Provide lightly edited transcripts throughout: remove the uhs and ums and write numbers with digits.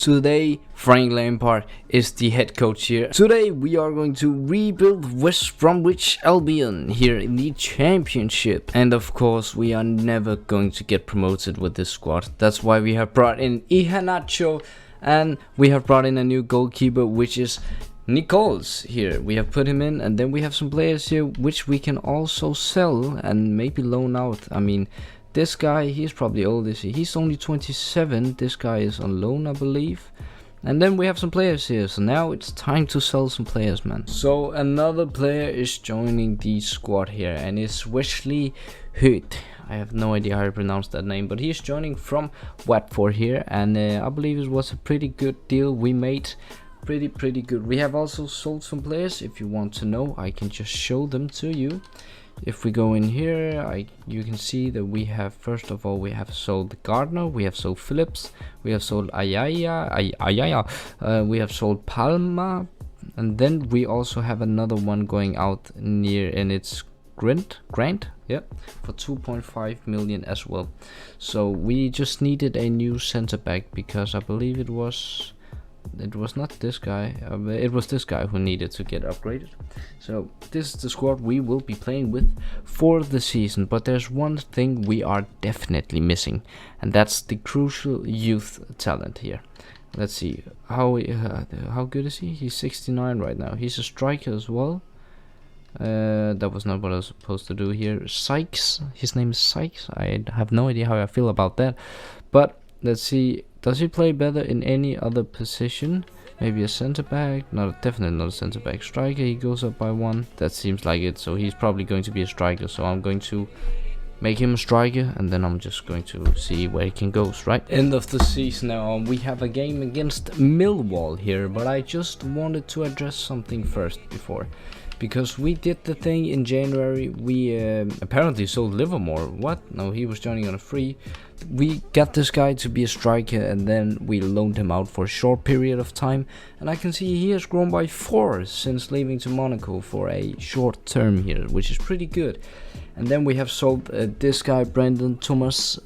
Today, Frank Lampard is the head coach here. Today, we are going to rebuild West Bromwich Albion here in the Championship. And of course, we are never going to get promoted with this squad. That's why we have brought in Iheanacho, and we have brought in a new goalkeeper, which is Nichols here. We have put him in, and then we have some players here which we can also sell and maybe loan out. I mean, this guy, he's probably old, is he? He's only 27. This guy is on loan, I believe. And then we have some players here, so now it's time to sell some players, man. So another player is joining the squad here, and it's Wesley Hood. I have no idea how to pronounce that name, but he's joining from Watford here, and I believe it was a pretty good deal we made. Pretty good. We have also sold some players. If you want to know, I can just show them to you. If we go in here, you can see that we have, first of all, we have sold Gardner, we have sold Phillips, we have sold Ayaya, we have sold Palma, and then we also have another one going out near, and it's Grant, yeah, for 2.5 million as well. So we just needed a new center back, because I believe it was not this guy, it was this guy who needed to get upgraded. So this is the squad we will be playing with for the season, but there's one thing we are definitely missing, and that's the crucial youth talent here. Let's see, how good is he? He's 69 right now. He's a striker as well. That was not what I was supposed to do here. Sykes, his name is Sykes. I have no idea how I feel about that, but let's see. Does he play better in any other position? Maybe a center back? No, definitely not a center back. Striker, he goes up by 1. That seems like it. So he's probably going to be a striker. So I'm going to make him a striker, and then I'm just going to see where he can go, right? End of the season now. We have a game against Millwall here, but I just wanted to address something first before. Because we did the thing in January, we apparently sold Livermore. What? No, he was joining on a free. We got this guy to be a striker, and then we loaned him out for a short period of time. And I can see he has grown by 4 since leaving to Monaco for a short term here, which is pretty good. And then we have sold this guy, Brendan Thomas,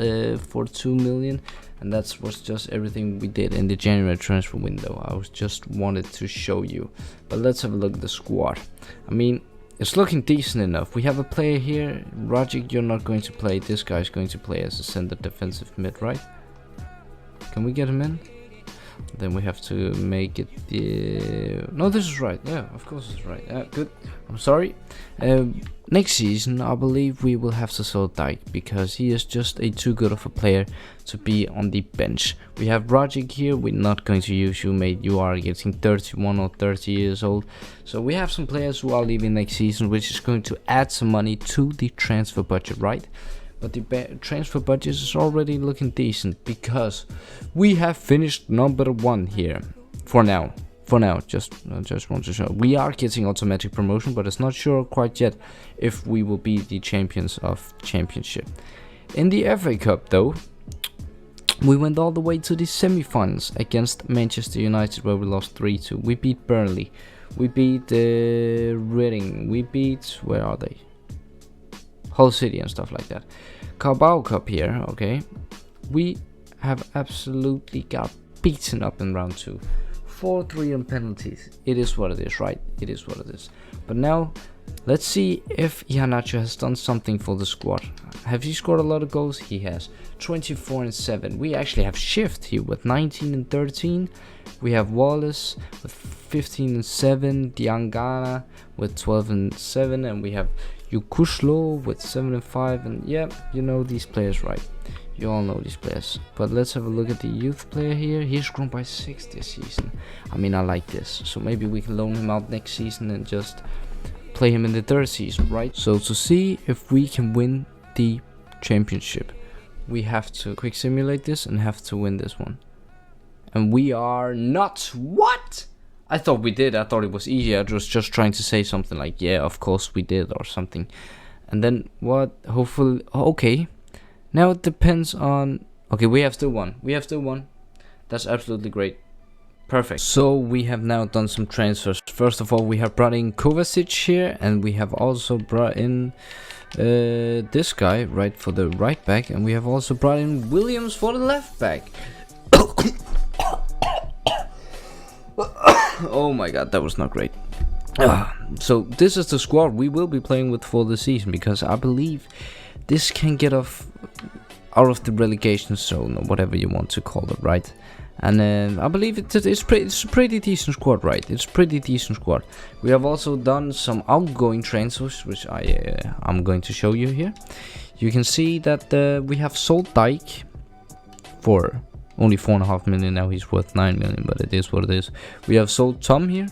for 2 million. And that was just everything we did in the January transfer window. I was just wanted to show you. But let's have a look at the squad. I mean, it's looking decent enough. We have a player here. Rogic, you're not going to play. This guy's going to play as a center defensive mid, right? Can we get him in? Then we have to make it the... No, this is right. Yeah, of course it's right. Good. I'm sorry. Next season, I believe we will have to sell Dyke, because he is just too good of a player to be on the bench. We have Rogic here. We're not going to use you, mate. You are getting 31 or 30 years old. So we have some players who are leaving next season, which is going to add some money to the transfer budget, right? But the transfer budget is already looking decent, because we have finished number 1 here for now. Just want to show we are getting automatic promotion, but it's not sure quite yet if we will be the champions of Championship. In the FA Cup, though, we went all the way to the semi-finals against Manchester United, where we lost 3-2. We beat Burnley, we beat Reading, we beat, where are they? Hull City and stuff like that. Carabao Cup here, okay. We have absolutely got beaten up in round 2. 4-3 on penalties. It is what it is, right? It is what it is. But now, let's see if Iheanacho has done something for the squad. Have he scored a lot of goals? He has. 24 and 7. We actually have Shift here with 19 and 13. We have Wallace with 15 and 7. Diangana with 12 and 7. And we have Yukushlo with 7 and 5. And yeah, you know these players, right? You all know these players. But let's have a look at the youth player here. He's grown by 6 this season. I mean, I like this. So maybe we can loan him out next season and just play him in the 3rd season, right? So to see if we can win the Championship, we have to quick simulate this and have to win this one. And we are not. What? I thought we did. I thought it was easy. I was just trying to say something like, yeah, of course we did, or something. And then what? Hopefully, okay. Now it depends on... Okay, we have still won. That's absolutely great. Perfect. So we have now done some transfers. First of all, we have brought in Kovacic here, and we have also brought in this guy right for the right back, and we have also brought in Williams for the left back. Oh my god, that was not great. So this is the squad we will be playing with for the season, because I believe this can get off out of the relegation zone, or whatever you want to call it, right? And I believe it's a pretty decent squad, right? It's pretty decent squad. We have also done some outgoing transfers, which I'm going to show you here. You can see that we have sold Dyke for only 4.5 million. Now he's worth 9 million, but it is what it is. We have sold Tom here,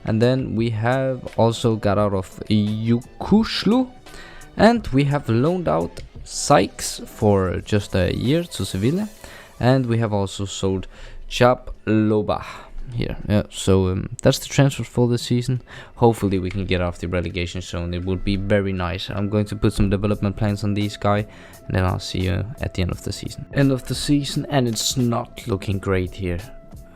and then we have also got out of Yukushlu, and we have loaned out Sykes for just a year to Sevilla, and we have also sold Chaploba here. Yeah, so that's the transfers for the season. Hopefully we can get off the relegation zone. It would be very nice. I'm going to put some development plans on these guys, and then I'll see you at the end of the season. And it's not looking great here.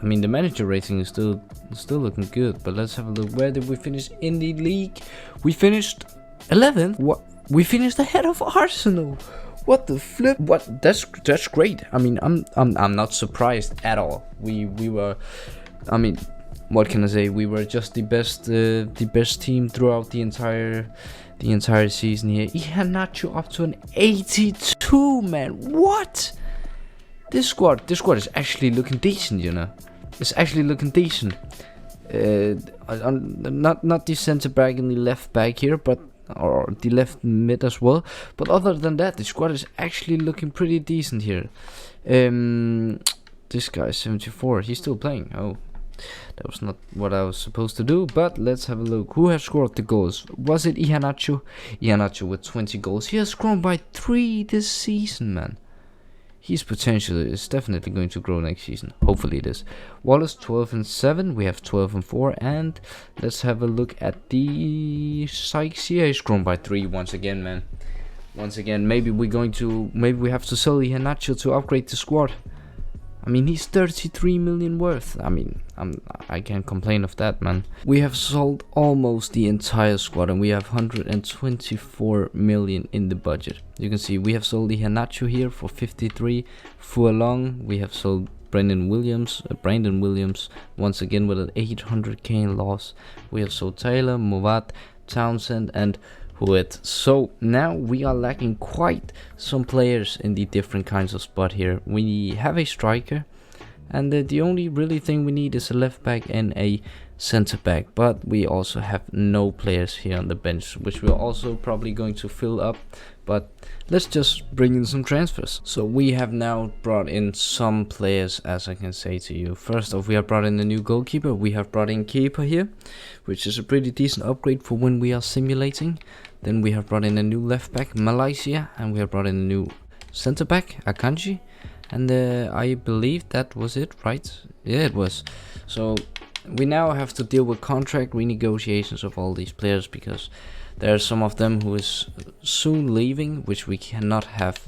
I mean, the manager rating is still looking good, but let's have a look. Where did we finish in the league? We finished 11th. What? We finished ahead of Arsenal. What the flip? What? That's great. I mean, I'm not surprised at all. We were, I mean, what can I say? We were just the best team throughout the entire season here. Iheanacho up to an 82, man. What? This squad is actually looking decent, you know. It's actually looking decent. Not the centre back and the left back here, but or the left mid as well. But other than that, the squad is actually looking pretty decent here. This guy is 74. He's still playing. Oh, that was not what I was supposed to do. But let's have a look. Who has scored the goals? Was it Iheanacho? Iheanacho with 20 goals. He has grown by 3 this season, man. His potential is definitely going to grow next season. Hopefully it is. Wallace 12 and 7. We have 12 and 4. And let's have a look at the Sykes here. He's grown by 3 once again, man. Once again, maybe we have to sell Iheanacho to upgrade the squad. I mean, he's 33 million worth. I mean, I can't complain of that, man. We have sold almost the entire squad, and we have 124 million in the budget. You can see we have sold Iheanacho here for 53. Furlong, we have sold Brandon Williams once again with an 800k loss. We have sold Taylor, Movat, Townsend, and Huet. So now we are lacking quite some players in the different kinds of spot here. We have a striker, and the only really thing we need is a left back and a center back, but we also have no players here on the bench, which we're also probably going to fill up. But let's just bring in some transfers. So we have now brought in some players, as I can say to you. First off, we have brought in a new goalkeeper. We have brought in Keeper here, which is a pretty decent upgrade for when we are simulating. Then we have brought in a new left back, Malaysia, and we have brought in a new center back, Akanji. And I believe that was it, right? Yeah, it was. So we now have to deal with contract renegotiations of all these players, because there are some of them who is soon leaving, which we cannot have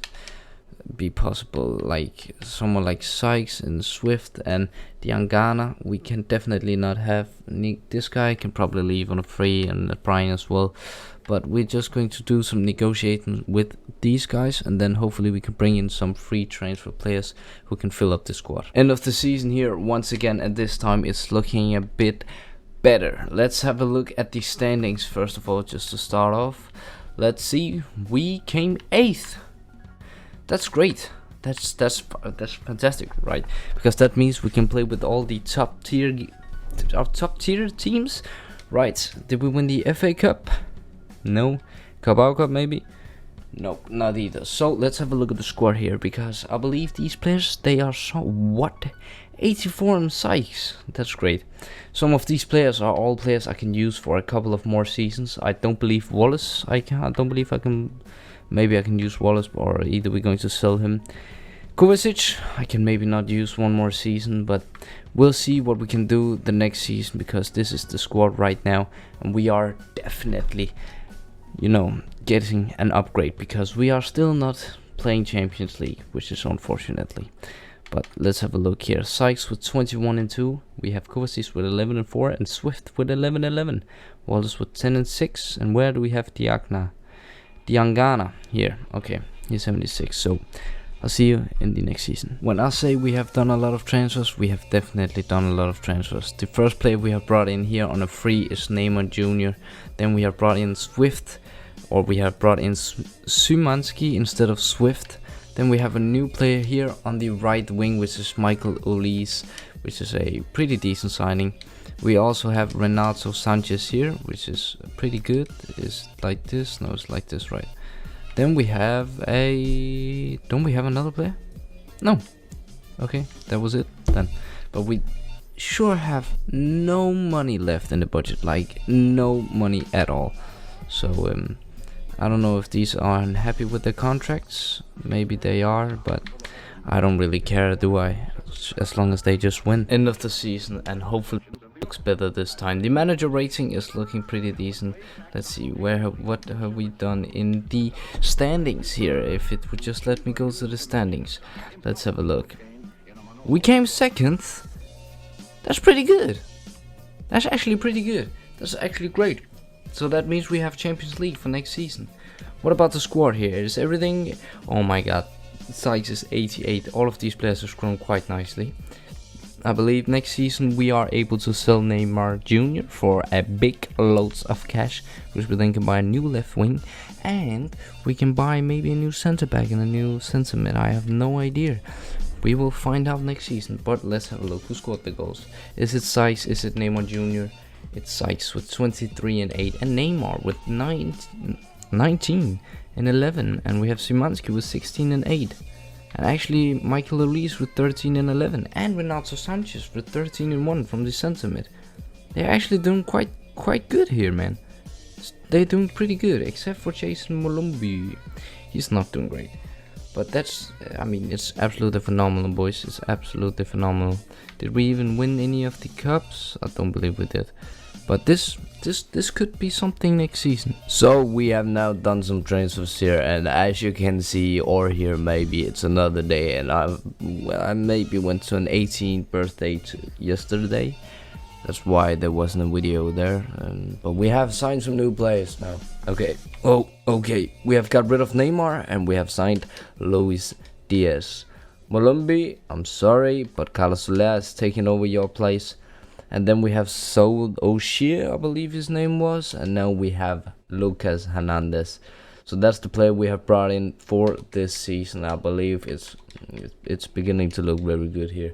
be possible. Like someone like Sykes and Swift and Diangana, we can definitely not have. This guy can probably leave on a free, and Brian as well. But we're just going to do some negotiating with these guys, and then hopefully we can bring in some free transfer players who can fill up the squad. End of the season here once again, and this time it's looking a bit better. Let's have a look at the standings first of all, just to start off. Let's see, we came 8th. That's great. That's fantastic, right? Because that means we can play with all the top tier teams, right? Did we win the FA Cup? No. Carabao Cup maybe? Nope, not either. So let's have a look at the squad here, because I believe these players, they are so what? 84 and Sykes. That's great. Some of these players are all players I can use for a couple of more seasons. I don't believe Wallace. I don't believe I can. Maybe I can use Wallace, or either we're going to sell him. Kovacic, I can maybe not use one more season, but we'll see what we can do the next season, because this is the squad right now, and we are definitely, you know, getting an upgrade, because we are still not playing Champions League, which is unfortunately. But let's have a look here. Sykes with 21 and 2. We have Kovacic with 11 and 4, and Swift with 11 and 11. Wallace with 10 and 6. And where do we have Diangana here? Okay, he's 76. So I'll see you in the next season. When I say we have done a lot of transfers, we have definitely done a lot of transfers. The first player we have brought in here on a free is Neymar Jr. Then we have brought in Swift, or we have brought in Szymanski instead of Swift. Then we have a new player here on the right wing, which is Michael Olise, which is a pretty decent signing. We also have Renato Sanchez here, which is pretty good. It's like this. No, it's like this, right? Then we have a... Don't we have another player? No. Okay, that was it then. But we sure have no money left in the budget. Like, no money at all. So, I don't know if these are unhappy with their contracts. Maybe they are, but I don't really care, do I? As long as they just win. End of the season, and hopefully looks better this time. The manager rating is looking pretty decent. Let's see, what have we done in the standings here? If it would just let me go to the standings, let's have a look. We came second. That's pretty good. That's actually pretty good. That's actually great. So that means we have Champions League for next season. What about the squad here? Is everything... Oh my god. Size is 88. All of these players have grown quite nicely. I believe next season we are able to sell Neymar Jr. for a big loads of cash, which we then can buy a new left wing, and we can buy maybe a new centre back and a new centre mid. I have no idea. We will find out next season, but let's have a look. Who scored the goals? Is it Sykes? Is it Neymar Jr.? It's Sykes with 23 and 8, and Neymar with 19 and 11, and we have Szymanski with 16 and 8. And actually Michael Olise with 13 and 11, and Renato Sanchez with 13 and 1 from the centre mid. They're actually doing quite good here, man. They're doing pretty good, except for Jason Molumby. He's not doing great. But that's, I mean, it's absolutely phenomenal, boys. It's absolutely phenomenal. Did we even win any of the cups? I don't believe we did. But this could be something next season. So we have now done some transfers here, and as you can see or hear, maybe it's another day, and I maybe went to an 18th birthday yesterday. That's why there wasn't a video there. But we have signed some new players now. Okay. Oh, okay. We have got rid of Neymar and we have signed Luis Diaz. Molumby, I'm sorry, but Carlos Soler is taking over your place. And then we have sold O'Shea, I believe his name was. And now we have Lucas Hernandez. So that's the player we have brought in for this season. I believe it's beginning to look very good here.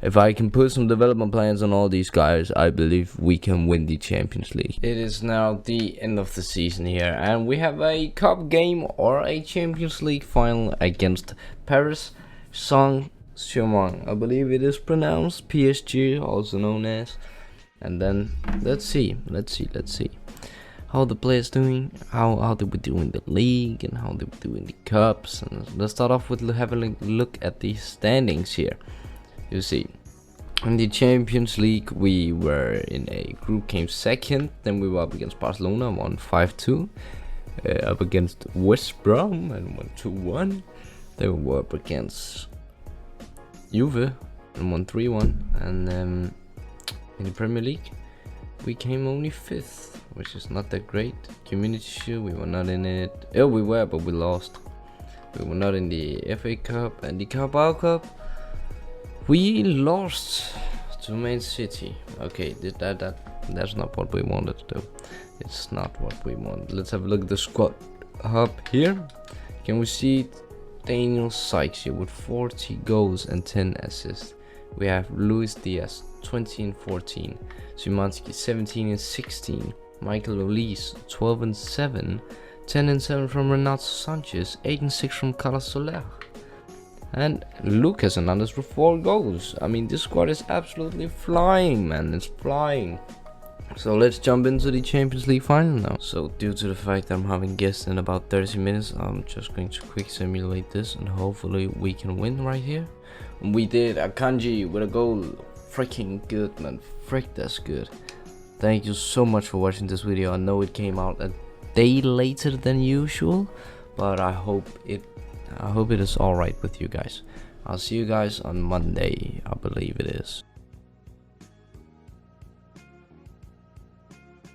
If I can put some development plans on all these guys, I believe we can win the Champions League. It is now the end of the season here, and we have a cup game or a Champions League final against Paris Saint-Germain. I believe it is pronounced PSG, also known as. And then let's see how the players doing, how did we do in the league, and how did we do in the cups. And let's start off with having a look at the standings here. You see, in the Champions League we were in a group, came second. Then we were up against Barcelona, won 5-2. Up against West Brom and won 2-1. Then we were up against Juve and won 3-1. And in the Premier League we came only 5th, which is not that great. Community Shield, we were not in it. Oh, we were, but we lost. We were not in the FA Cup and the Carabao Cup. We lost to Man City. Okay, that's not what we wanted to do. It's not what we want. Let's have a look at the squad hub here. Can we see Daniel Sykes here with 40 goals and 10 assists. We have Luis Diaz 20 and 14. Szymanski 17 and 16. Michael Olise 12 and 7. 10 and 7 from Renato Sanchez. 8 and 6 from Carlos Soler. And Lucas Hernandez with 4 goals. I mean, this squad is absolutely flying, man. It's flying. So let's jump into the Champions League final now. So due to the fact that I'm having guests in about 30 minutes, I'm just going to quick simulate this and hopefully we can win right here. We did. Akanji with a goal. Freaking good, man. Frick, that's good. Thank you so much for watching this video. I know it came out a day later than usual, but I hope it is alright with you guys. I'll see you guys on Monday, I believe it is.